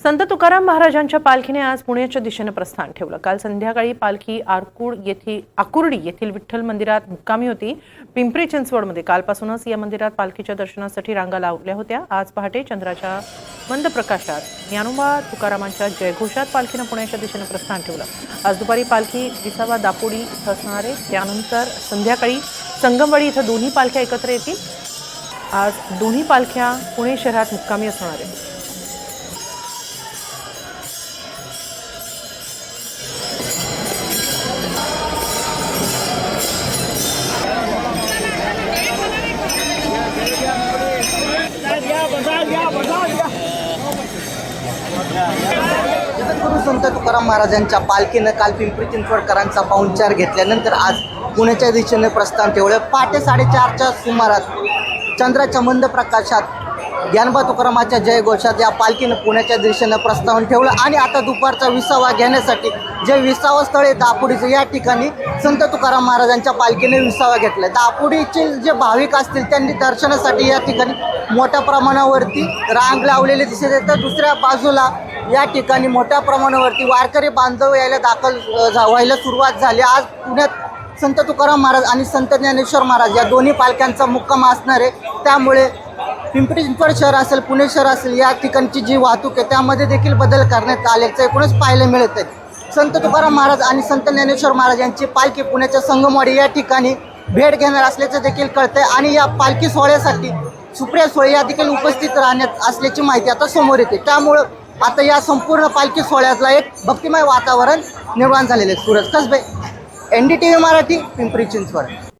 संत तुकाराम महाराजांच्या पालखीने आज पुण्याच्या दिशेने प्रस्थान ठेवलं। काल संध्याकाळी पालखी आकुर्डी येथील विठ्ठल मंदिरात मुक्कामी होती। पिंपरी चिंचवडमध्ये कालपासूनच या मंदिरात पालखीच्या दर्शनासाठी रांगा लावल्या होत्या। आज पहाटे चंद्राच्या मंद प्रकाशात ज्ञानोबा तुकारामांच्या जयघोषात पालखीने पुण्याच्या दिशेने प्रस्थान ठेवलं। आज दुपारी पालखी विसावा दापोडी इथं असणार आहे। त्यानंतर संध्याकाळी संगमवाडी इथं दोन्ही पालख्या एकत्र येतील। आज दोन्ही पालख्या पुणे शहरात मुक्कामी असणार आहेत। जगद्गुरू संत तुकाराम महाराजांच्या पालखीनं काल पिंपरी चिंचवडकरांचा पाहुणचार घेतल्यानंतर आज पुण्याच्या दिशेने प्रस्थान ठेवलं। पहाटे 4:30च्या सुमारास चंद्राच्या मंद प्रकाशात ज्ञानोबा तुकारामाच्या जयघोषात या पालखीनं पुण्याच्या दिशेनं प्रस्थान ठेवलं आणि आता दुपारचा विसावा घेण्यासाठी जे विसावा स्थळ आहे दापोडीचं, या ठिकाणी संत तुकाराम महाराजांच्या पालखीने विसावा घेतला। दापोडीचे जे भाविक असतील त्यांनी दर्शनासाठी या ठिकाणी मोठ्या प्रमाणावरती रांग लावलेली दिसत आहे। तर दुसऱ्या बाजूला या ठिकाणी मोठ्या प्रमाणावरती वारकरी बांधव यायला दाखल व्हायला सुरुवात झाली। आज पुण्यात संत तुकाराम महाराज आणि संत ज्ञानेश्वर महाराज या दोन्ही पालख्यांचा मुक्काम असणार आहे। त्यामुळे पिंपरी चिंचवड शहर असेल, पुणे शहर असेल, या ठिकाणची जी वाहतूक आहे त्यामध्ये देखील बदल करण्यात आल्याचं एकूणच पाहायला मिळत आहे। संत तुकाराम महाराज आणि संत ज्ञानेश्वर महाराज यांची पालखी पुण्याच्या संगमवाडी या ठिकाणी भेट घेणार असल्याचं देखील कळतंय आणि या पालखी सोहळ्यासाठी सुप्रिया सुळे या देखील उपस्थित राहण्यात असल्याची माहिती आता समोर येते। त्यामुळं आता या संपूर्ण पालखी सोहळ्यातला एक भक्तिमय वातावरण निर्माण झालेले आहे। सूरज कसबे, NDTV मराठी, पिंपरी चिंचवड।